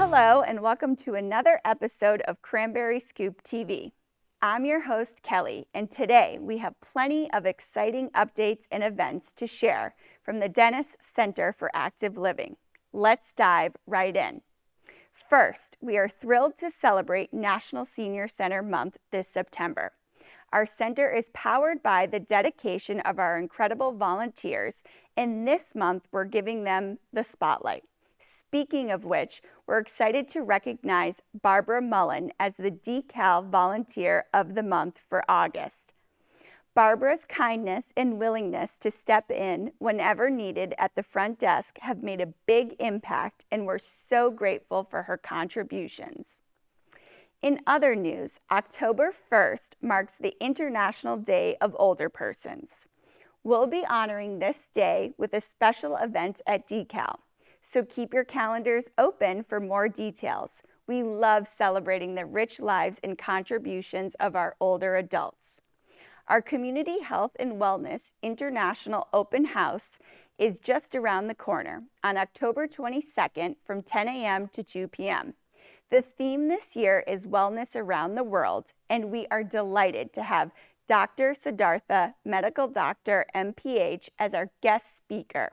Hello, and welcome to another episode of Cranberry Scoop TV. I'm your host, Kelly, and today we have plenty of exciting updates and events to share from the Dennis Center for Active Living. Let's dive right in. First, we are thrilled to celebrate National Senior Center Month this September. Our center is powered by the dedication of our incredible volunteers, and this month we're giving them the spotlight. Speaking of which, we're excited to recognize Barbara Mullen as the Decal Volunteer of the Month for August. Barbara's kindness and willingness to step in whenever needed at the front desk have made a big impact, and we're so grateful for her contributions. In other news, October 1st marks the International Day of Older Persons. We'll be honoring this day with a special event at Decal. So keep your calendars open for more details. We love celebrating the rich lives and contributions of our older adults. Our Community Health and Wellness International Open House is just around the corner on October 22nd from 10 a.m. to 2 p.m. The theme this year is Wellness Around the World, and we are delighted to have Dr. Siddhartha, Medical Doctor, MPH, as our guest speaker.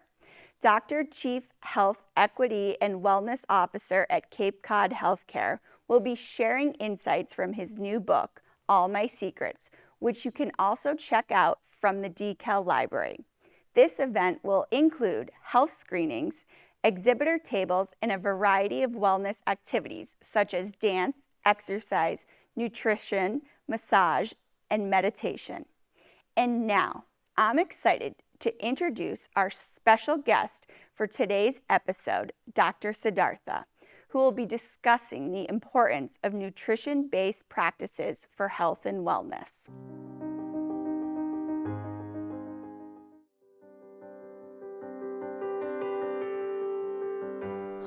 Dr. Chief Health Equity and Wellness Officer at Cape Cod Healthcare will be sharing insights from his new book, All My Secrets, which you can also check out from the Decal Library. This event will include health screenings, exhibitor tables, and a variety of wellness activities such as dance, exercise, nutrition, massage, and meditation. And now, I'm excited to introduce our special guest for today's episode, Dr. Siddhartha, who will be discussing the importance of nutrition-based practices for health and wellness.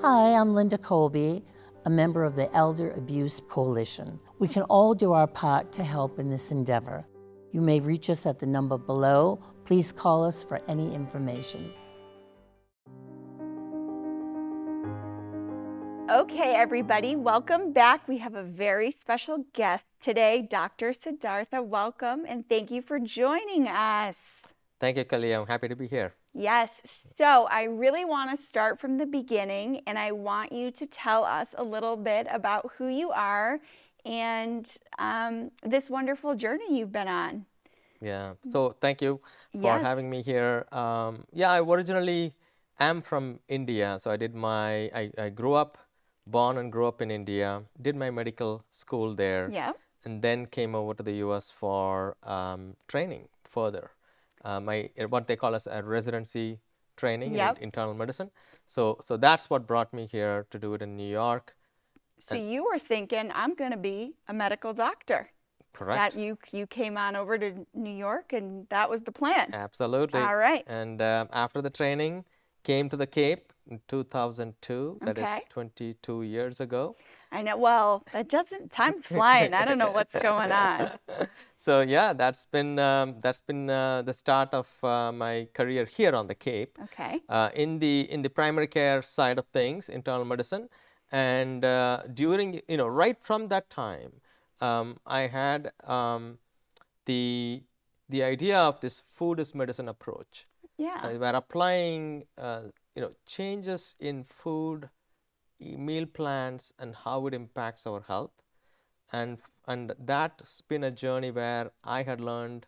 Hi, I'm Linda Colby, a member of the Elder Abuse Coalition. We can all do our part to help in this endeavor. You may reach us at the number below. Please call us for any information. Okay, everybody, welcome back. We have a very special guest today, Dr. Siddhartha. Welcome, and thank you for joining us. Thank you, Kelly. I'm happy to be here. Yes, so I really want to start from the beginning, and I want you to tell us a little bit about who you are and this wonderful journey you've been on. Yeah, so thank you for Yes. having me here. I originally am from India. So I born and grew up in India, did my medical school there, Yeah. and then came over to the US for training further. What they call as a residency training Yep. in internal medicine. So that's what brought me here to do it in New York. So you were thinking, I'm going to be a medical doctor. Correct. That you came on over to New York, and that was the plan. Absolutely. All right. And after the training, came to the Cape in 2002. That is Okay. 22 years ago. I know. Well, time's flying. I don't know what's going on. So yeah, that's been the start of my career here on the Cape. Okay. In the primary care side of things, internal medicine, and during right from that time, I had the idea of this food is medicine approach. Yeah. We're applying changes in food, meal plans, and how it impacts our health, and that's been a journey where I had learned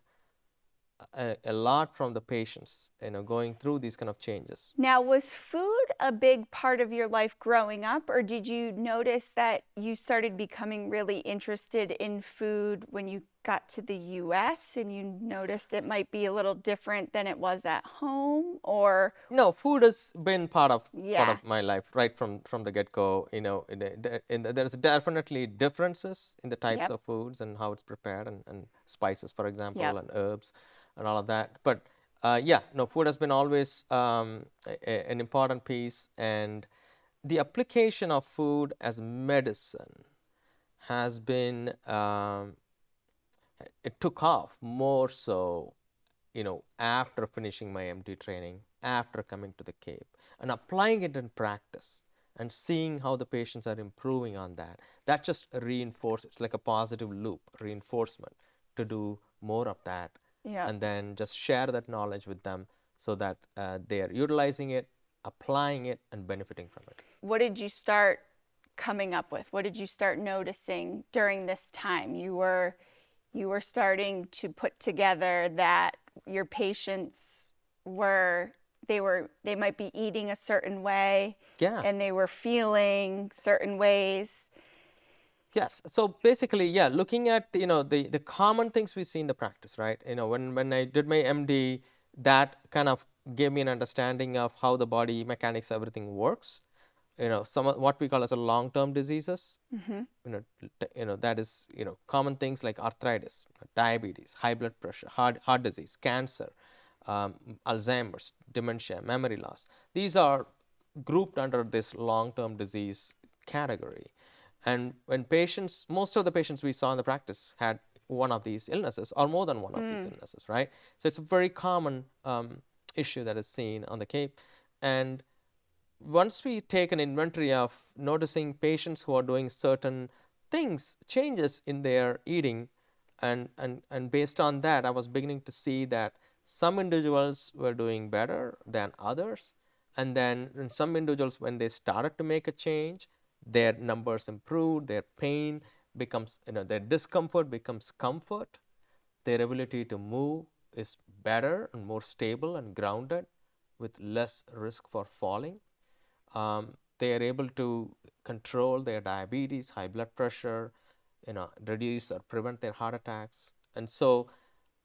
a lot from the patients, going through these kind of changes. Now, was food a big part of your life growing up, or did you notice that you started becoming really interested in food when you got to the US and you noticed it might be a little different than it was at home, or? No, food has been part of Yeah. my life right from the get-go. There's definitely differences in the types Yep. of foods and how it's prepared, and spices, for example, Yep. and herbs and all of that. But food has been always an important piece, and the application of food as medicine has been it took off more so after finishing my MD training, after coming to the Cape and applying it in practice and seeing how the patients are improving on that. That just reinforces, it's like a positive loop, reinforcement to do more of that. Yeah. And then just share that knowledge with them so that they are utilizing it, applying it, and benefiting from it. What did you start coming up with? What did you start noticing during this time? You were starting to put together that your patients they might be eating a certain way, Yeah. and they were feeling certain ways. Yes. So basically, yeah, looking at, the common things we see in the practice, right? When I did my MD, that kind of gave me an understanding of how the body mechanics, everything works. Some of what we call as a long-term diseases. That is, common things like arthritis, diabetes, high blood pressure, heart disease, cancer, Alzheimer's, dementia, memory loss. These are grouped under this long-term disease category. And when most of the patients we saw in the practice had one of these illnesses or more than one of these illnesses, right? So it's a very common issue that is seen on the Cape. And once we take an inventory of noticing patients who are doing certain things, changes in their eating, and based on that, I was beginning to see that some individuals were doing better than others. And then in some individuals, when they started to make a change, their numbers improved, their pain becomes, their discomfort becomes comfort, their ability to move is better and more stable and grounded with less risk for falling. They are able to control their diabetes, high blood pressure, reduce or prevent their heart attacks. And so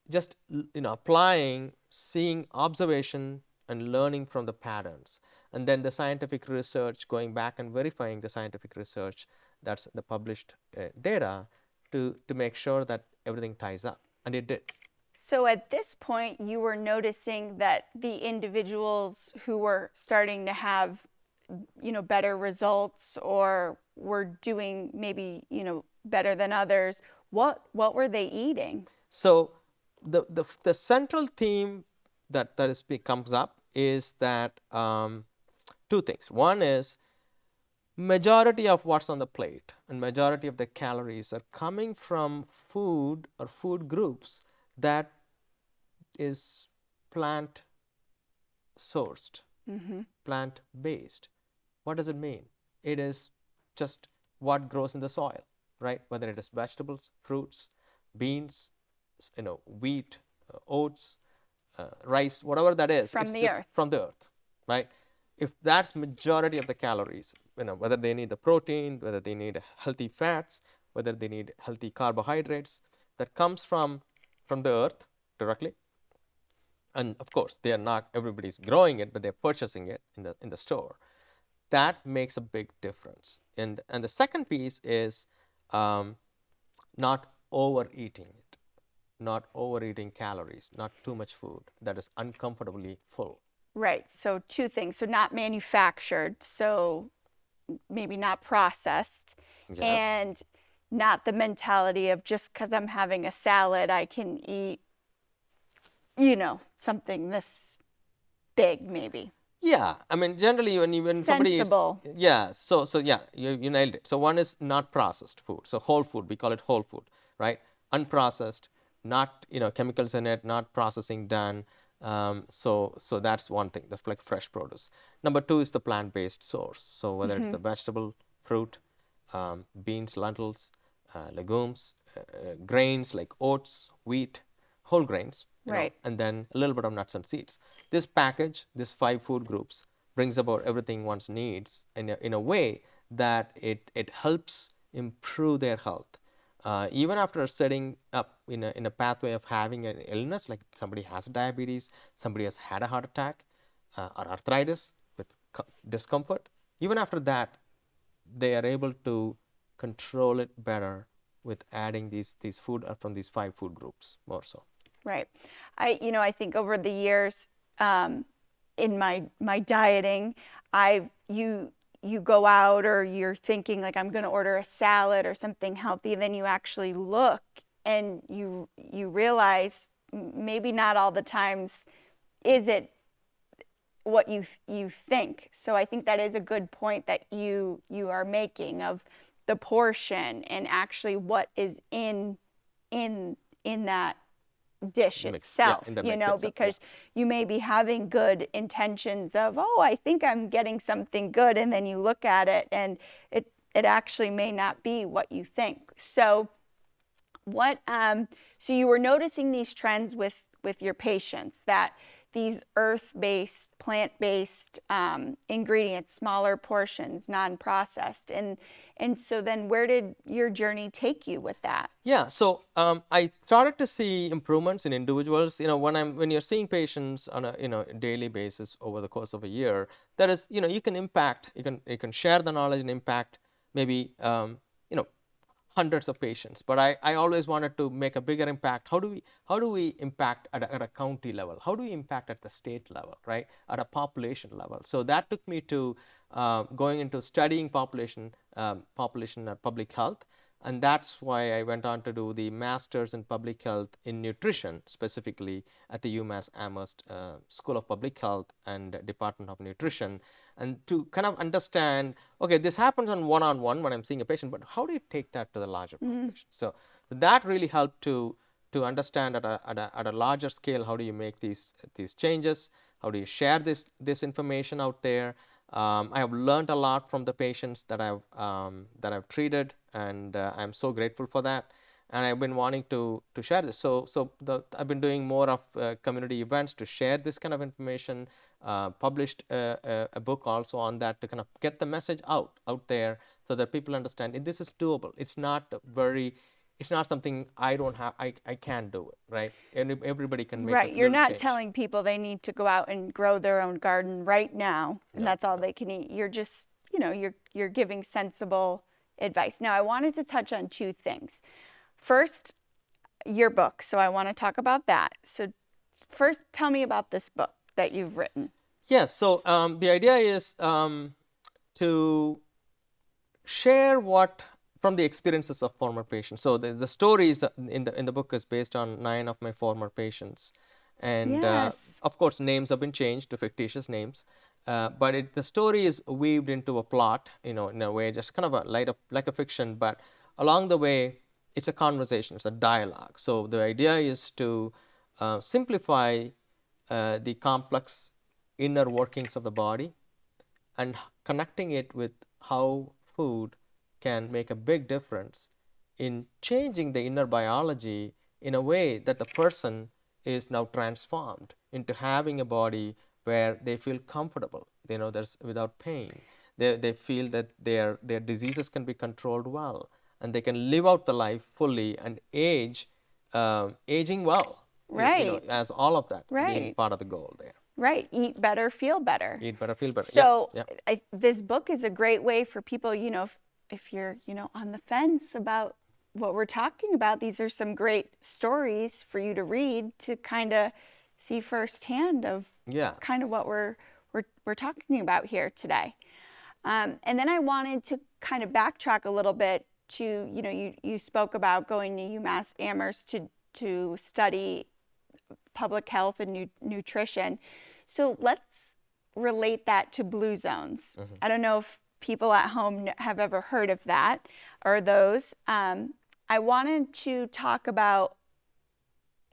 just, applying, seeing observation and learning from the patterns. And then the scientific research, going back and verifying the scientific research, that's the published data to make sure that everything ties up. And it did. So at this point, you were noticing that the individuals who were starting to have, better results or were doing maybe, better than others, what were they eating? So the central theme that comes up is that two things. One is majority of what's on the plate and majority of the calories are coming from food or food groups that is plant sourced, plant based. What does it mean? It is just what grows in the soil, right? Whether it is vegetables, fruits, beans, wheat, oats, rice, whatever that is. From the earth. From the earth, right? If that's majority of the calories, whether they need the protein, whether they need healthy fats, whether they need healthy carbohydrates, that comes from the earth directly. And of course, they are not everybody's growing it, but they're purchasing it in the store. That makes a big difference. And the second piece is not overeating it, not overeating calories, not too much food that is uncomfortably full. Right. So two things. So not manufactured, so maybe not processed, and not the mentality of just because I'm having a salad, I can eat, something this big maybe. Yeah, I mean, generally when somebody eats, yeah, so yeah, you nailed it. So one is not processed food, so whole food, we call it whole food, right? Unprocessed, not chemicals in it, not processing done. So that's one thing, that's like fresh produce. Number two is the plant-based source. So whether it's a vegetable, fruit, beans, lentils, legumes, grains like oats, wheat, whole grains, right, and then a little bit of nuts and seeds. This package, these 5 food groups, brings about everything one needs in a way that it helps improve their health. Even after setting up in a pathway of having an illness, like somebody has diabetes, somebody has had a heart attack or arthritis with discomfort, even after that, they are able to control it better with adding these food from these 5 food groups more so. Right. I think over the years in my dieting, you go out or you're thinking like I'm going to order a salad or something healthy, then you actually look and you realize maybe not all the times is it what you think. So I think that is a good point that you are making of the portion and actually what is in that dish Mix. itself, In the you mix know, itself. because you may be having good intentions of, oh, I think I'm getting something good, and then you look at it and it actually may not be what you think. So what so you were noticing these trends with your patients, that these earth-based, plant-based ingredients, smaller portions, non-processed, and so then where did your journey take you with that? Yeah, so I started to see improvements in individuals. You know, when you're seeing patients on a daily basis over the course of a year, that is, you can impact, you can share the knowledge and impact maybe you know hundreds of patients. But I always wanted to make a bigger impact. How do we impact at a county level? How do we impact at the state level, right? At a population level. So that took me to going into studying population public health. And that's why I went on to do the Masters in Public Health in Nutrition, specifically at the UMass Amherst School of Public Health and Department of Nutrition, and to kind of understand, okay, this happens on one-on-one when I'm seeing a patient, but how do you take that to the larger population? So that really helped to understand at a larger scale, how do you make these changes? How do you share this information out there? I have learned a lot from the patients that I've treated, and I'm so grateful for that. And I've been wanting to share this. So I've been doing more of community events to share this kind of information. Published a book also on that to kind of get the message out there so that people understand this is doable. It's not something I don't have. I can do it, right? And everybody can make Right. a You're little not change. telling people they need to go out and grow their own garden right now, and No, that's all they can eat. You're just, you're giving sensible advice. Now, I wanted to touch on two things. First, your book. So I want to talk about that. So first, tell me about this book that you've written. Yes. So the idea is to share what from the experiences of former patients. So the stories in the book is based on 9 of my former patients, and Yes. of course names have been changed to fictitious names, but the story is weaved into a plot, in a way, just kind of like a fiction, but along the way it's a conversation, it's a dialogue. So the idea is to simplify the complex inner workings of the body and connecting it with how food can make a big difference in changing the inner biology in a way that the person is now transformed into having a body where they feel comfortable, there's without pain. They feel that their diseases can be controlled well, and they can live out the life fully and aging well. Right. As all of that being Right. part of the goal there. Right. Eat better, feel better. Eat better, feel better. So Yeah. this book is a great way for people, if you're, on the fence about what we're talking about, these are some great stories for you to read to kind of see firsthand of kind of what we're talking about here today. And then I wanted to kind of backtrack a little bit to, you spoke about going to UMass Amherst to study public health and nutrition. So let's relate that to blue zones. Mm-hmm. I don't know if people at home have ever heard of that or those. I wanted to talk about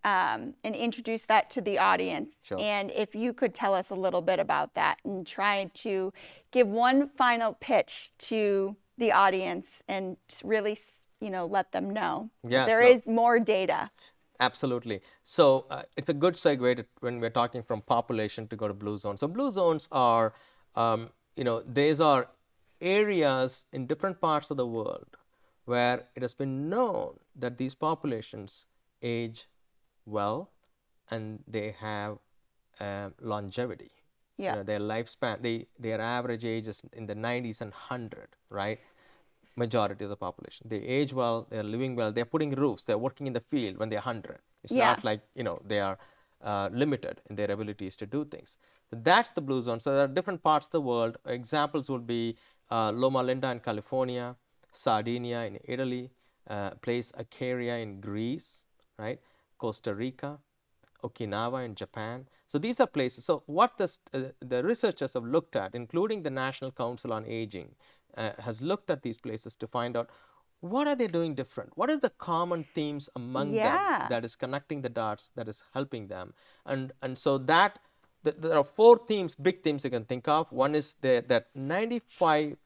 and introduce that to the audience. Sure. And if you could tell us a little bit about that and try to give one final pitch to the audience and really, let them know there is more data. Absolutely. So it's a good segue when we're talking from population to go to blue zones. So blue zones are, these are areas in different parts of the world where it has been known that these populations age well and they have longevity. Yeah. Their lifespan, their average age is in the 90s and 100, right? Majority of the population. They age well, they're living well, they're putting roofs, they're working in the field when they're 100. It's not like, they are limited in their abilities to do things. So that's the blue zone. So there are different parts of the world. Examples would be Loma Linda in California, Sardinia in Italy, place Icaria in Greece, right? Costa Rica, Okinawa in Japan. So these are places. So what the researchers have looked at, including the National Council on Aging, has looked at these places to find out what are they doing different? What is the common themes among them Yeah. that is connecting the dots, that is helping them? And so that there are four themes, big themes you can think of. One is that 95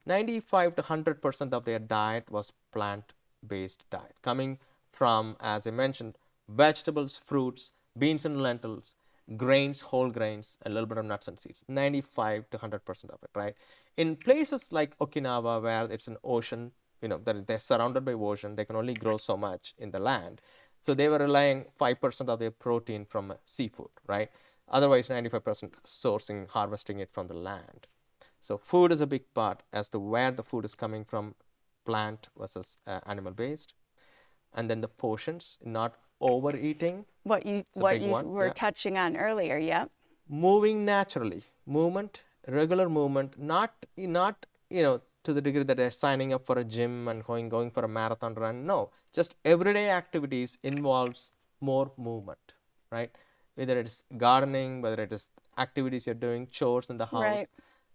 to 100% of their diet was plant-based diet, coming from, as I mentioned, vegetables, fruits, beans and lentils, grains, whole grains, a little bit of nuts and seeds. 95 to 100% of it, right? In places like Okinawa, where it's an ocean, they're surrounded by ocean, they can only grow so much in the land. So they were relying 5% of their protein from seafood, right? Otherwise, 95% sourcing, harvesting it from the land. So food is a big part as to where the food is coming from, plant versus animal based. And then the portions, not overeating. What you were touching on earlier, yep. Moving naturally, movement, regular movement, not to the degree that they're signing up for a gym and going for a marathon run. No, just everyday activities involves more movement, right? Whether it is gardening, whether it is activities you're doing, chores in the house, Right.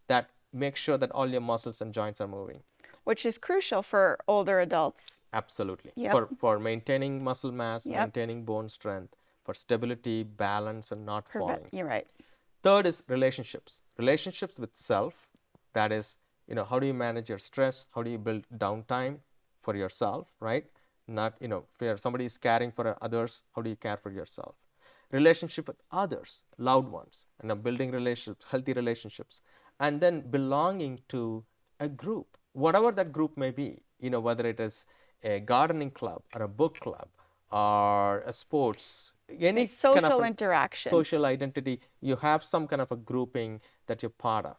that make sure that all your muscles and joints are moving. Which is crucial for older adults. Absolutely. Yep. For maintaining muscle mass, Yep. maintaining bone strength, for stability, balance, and not falling. You're right. Third is relationships. Relationships with self. That is, how do you manage your stress? How do you build downtime for yourself, right? Not, if somebody is caring for others, how do you care for yourself? Relationship with others, loved ones, and building relationships, healthy relationships, and then belonging to a group, whatever that group may be, whether it is a gardening club or a book club or a sports, any social kind of interactions, social identity, you have some kind of a grouping that you're part of.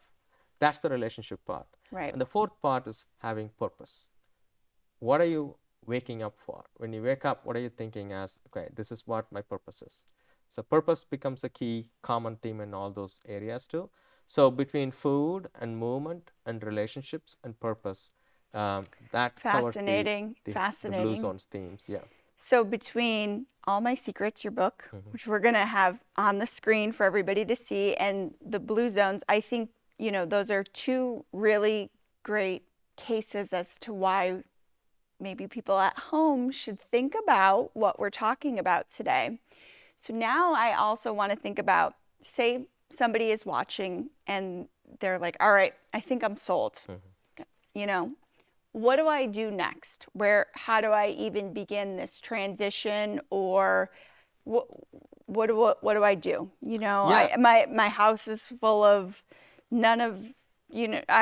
That's the relationship part. Right. And the fourth part is having purpose. What are you waking up for? When you wake up, what are you thinking as, okay, this is what my purpose is. So purpose becomes a key common theme in all those areas too. So between food and movement and relationships and purpose, that covers the Blue Zones themes. Yeah. So between All My Secrets, your book, which we're going to have on the screen for everybody to see, and the Blue Zones, I think, those are two really great cases as to why maybe people at home should think about what we're talking about today. So now I also want to think about, say somebody is watching and they're like, all right, I think I'm sold. What do I do next? How do I even begin this transition, or what do I do? Yeah. My house is full of I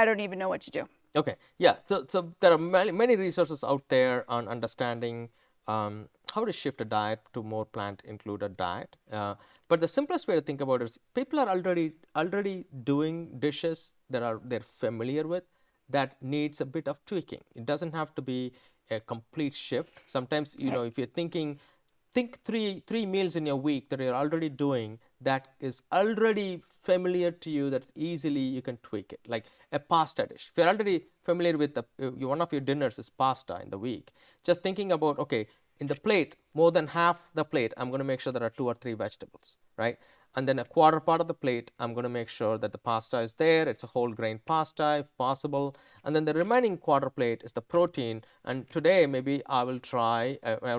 don't even know what to do. Okay. Yeah. So there are many resources out there on understanding how to shift a diet to more plant-included diet. But the simplest way to think about it is people are already doing dishes that they're familiar with that needs a bit of tweaking. It doesn't have to be a complete shift. Sometimes, if you're think three meals in your week that you're already doing that is already familiar to you, that's easily you can tweak it. Like a pasta dish. If you're already familiar with one of your dinners is pasta in the week, just thinking about, okay, in the plate, more than half the plate, I'm going to make sure there are 2 or 3 vegetables, right? And then a quarter part of the plate, I'm going to make sure that the pasta is there. It's a whole grain pasta if possible. And then the remaining quarter plate is the protein. And today, maybe I will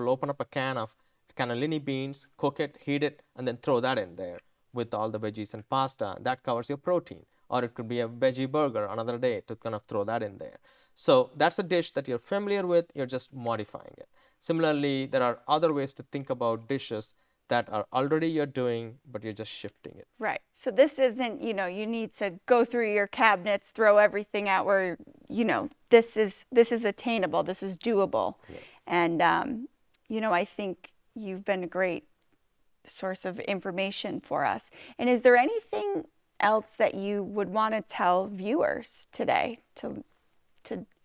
open up a can of cannellini beans, cook it, heat it, and then throw that in there with all the veggies and pasta. That covers your protein. Or it could be a veggie burger another day to kind of throw that in there. So that's a dish that you're familiar with. You're just modifying it. Similarly, there are other ways to think about dishes that are already you're doing, but you're just shifting it. Right. So this isn't, you need to go through your cabinets, throw everything out where, this is attainable, this is doable. Yeah. And, I think you've been a great source of information for us. And is there anything else that you would want to tell viewers today, to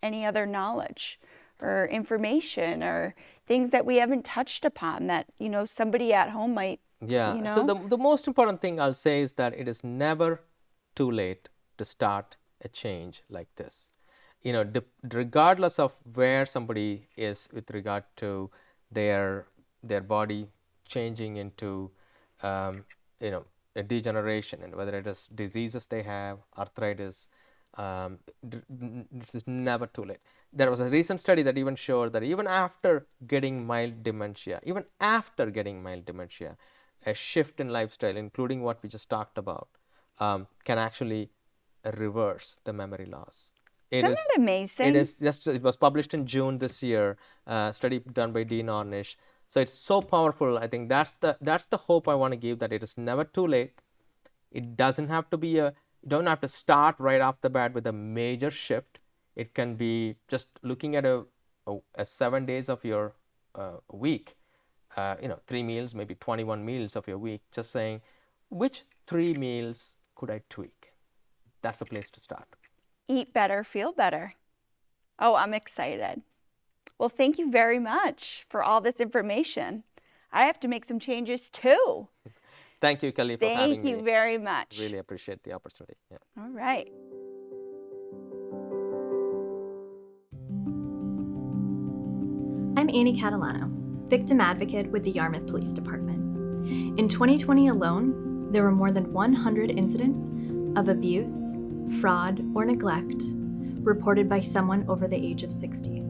any other knowledge or information or things that we haven't touched upon that, somebody at home might, Yeah. So the most important thing I'll say is that it is never too late to start a change like this. Regardless of where somebody is with regard to their body changing into you know, a degeneration, and whether it is diseases they have, arthritis, it's never too late. There was a recent study that even showed that even after getting mild dementia, a shift in lifestyle, including what we just talked about, can actually reverse the memory loss. Isn't that amazing? It was published in June this year, study done by Dean Ornish. So it's so powerful. I think that's the hope I want to give, that it is never too late. It doesn't have to be you don't have to start right off the bat with a major shift. It can be just looking at a 7 days of your week, 3 meals, maybe 21 meals of your week, just saying, which 3 meals could I tweak? That's a place to start. Eat better, feel better. Oh, I'm excited. Well, thank you very much for all this information. I have to make some changes too. Thank you, Kelly, for having me. Thank you very much. Really appreciate the opportunity. Yeah. All right. I'm Annie Catalano, victim advocate with the Yarmouth Police Department. In 2020 alone, there were more than 100 incidents of abuse, fraud, or neglect reported by someone over the age of 60.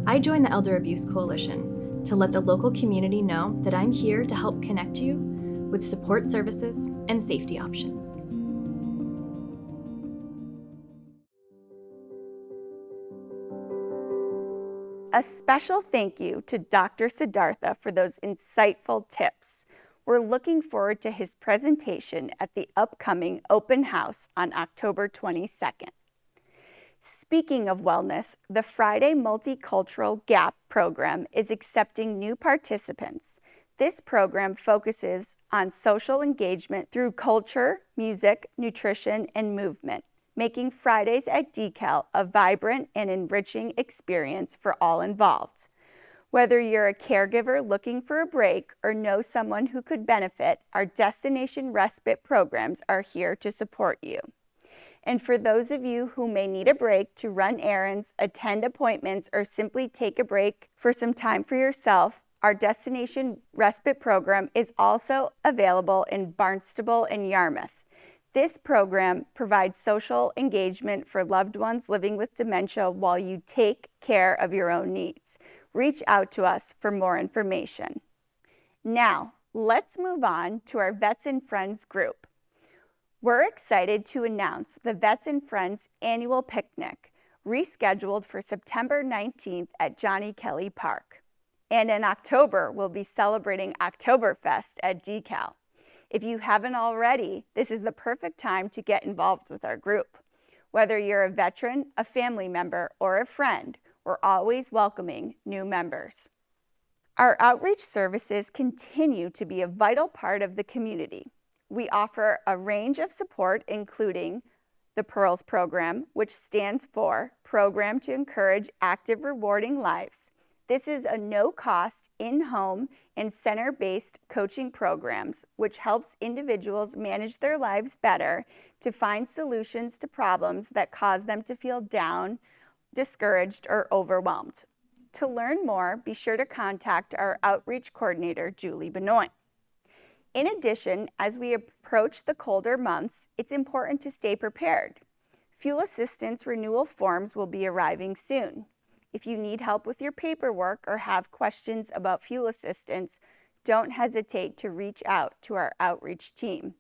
I joined the Elder Abuse Coalition to let the local community know that I'm here to help connect you with support services and safety options. A special thank you to Dr. Siddhartha for those insightful tips. We're looking forward to his presentation at the upcoming open house on October 22nd. Speaking of wellness, the Friday Multicultural Gap program is accepting new participants. This program focuses on social engagement through culture, music, nutrition, and movement, making Fridays at DeKalb a vibrant and enriching experience for all involved. Whether you're a caregiver looking for a break or know someone who could benefit, our Destination Respite programs are here to support you. And for those of you who may need a break to run errands, attend appointments, or simply take a break for some time for yourself, our Destination Respite program is also available in Barnstable and Yarmouth. This program provides social engagement for loved ones living with dementia while you take care of your own needs. Reach out to us for more information. Now, let's move on to our Vets and Friends group. We're excited to announce the Vets and Friends annual picnic, rescheduled for September 19th at Johnny Kelly Park. And in October, we'll be celebrating Oktoberfest at DeKalb. If you haven't already, this is the perfect time to get involved with our group. Whether you're a veteran, a family member, or a friend, we're always welcoming new members. Our outreach services continue to be a vital part of the community. We offer a range of support, including the PEARLS program, which stands for Program to Encourage Active Rewarding Lives. This is a no-cost, in-home, and center-based coaching programs, which helps individuals manage their lives better to find solutions to problems that cause them to feel down, discouraged, or overwhelmed. To learn more, be sure to contact our outreach coordinator, Julie Benoit. In addition, as we approach the colder months, it's important to stay prepared. Fuel assistance renewal forms will be arriving soon. If you need help with your paperwork or have questions about fuel assistance, don't hesitate to reach out to our outreach team.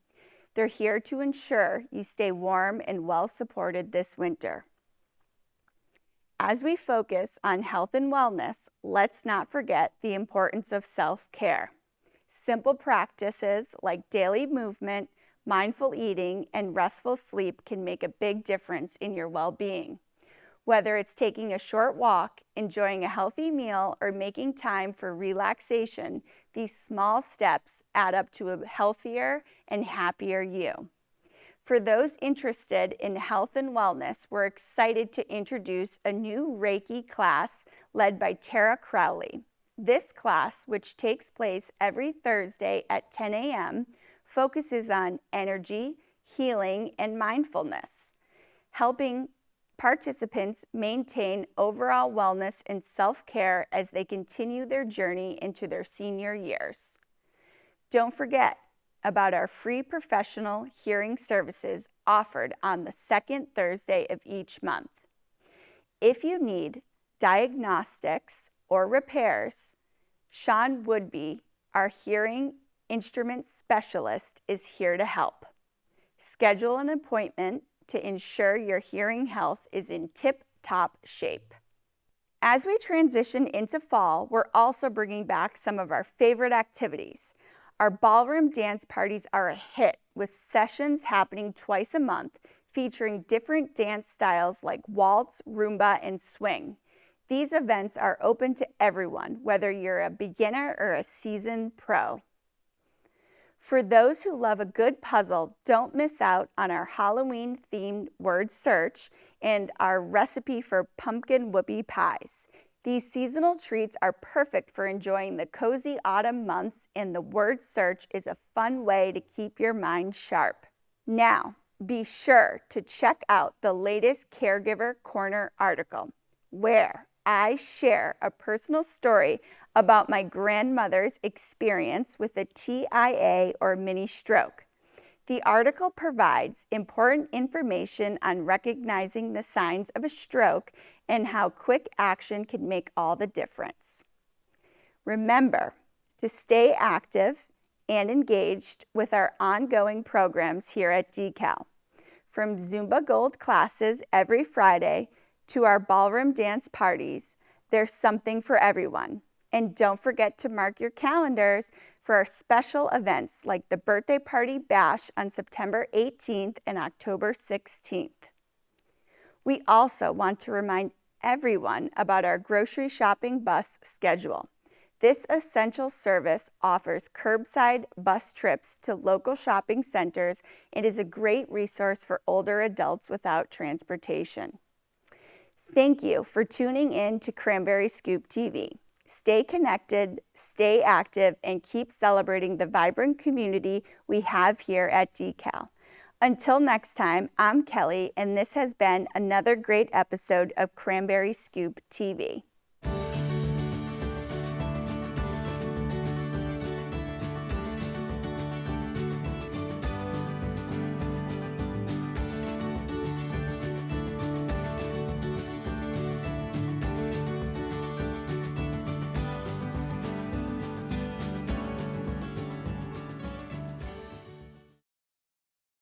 They're here to ensure you stay warm and well supported this winter. As we focus on health and wellness, let's not forget the importance of self-care. Simple practices like daily movement, mindful eating, and restful sleep can make a big difference in your well-being. Whether it's taking a short walk, enjoying a healthy meal, or making time for relaxation, these small steps add up to a healthier and happier you. For those interested in health and wellness, we're excited to introduce a new Reiki class led by Tara Crowley. This class, which takes place every Thursday at 10 a.m., focuses on energy, healing, and mindfulness, helping participants maintain overall wellness and self-care as they continue their journey into their senior years. Don't forget about our free professional hearing services offered on the second Thursday of each month. If you need diagnostics or repairs, Sean Woodby, our hearing instrument specialist, is here to help. Schedule an appointment to ensure your hearing health is in tip-top shape. As we transition into fall, we're also bringing back some of our favorite activities. Our ballroom dance parties are a hit, with sessions happening twice a month, featuring different dance styles like waltz, rumba, and swing. These events are open to everyone, whether you're a beginner or a seasoned pro. For those who love a good puzzle, don't miss out on our Halloween-themed word search and our recipe for pumpkin whoopie pies. These seasonal treats are perfect for enjoying the cozy autumn months, and the word search is a fun way to keep your mind sharp. Now, be sure to check out the latest Caregiver Corner article, where I share a personal story about my grandmother's experience with a TIA or mini stroke. The article provides important information on recognizing the signs of a stroke and how quick action can make all the difference. Remember to stay active and engaged with our ongoing programs here at DeKalb. From Zumba Gold classes every Friday to our ballroom dance parties, there's something for everyone. And don't forget to mark your calendars for our special events like the Birthday Party Bash on September 18th and October 16th. We also want to remind everyone about our grocery shopping bus schedule. This essential service offers curbside bus trips to local shopping centers and is a great resource for older adults without transportation. Thank you for tuning in to Cranberry Scoop TV. Stay connected, stay active, and keep celebrating the vibrant community we have here at DeKalb. Until next time, I'm Kelly, and this has been another great episode of Cranberry Scoop TV.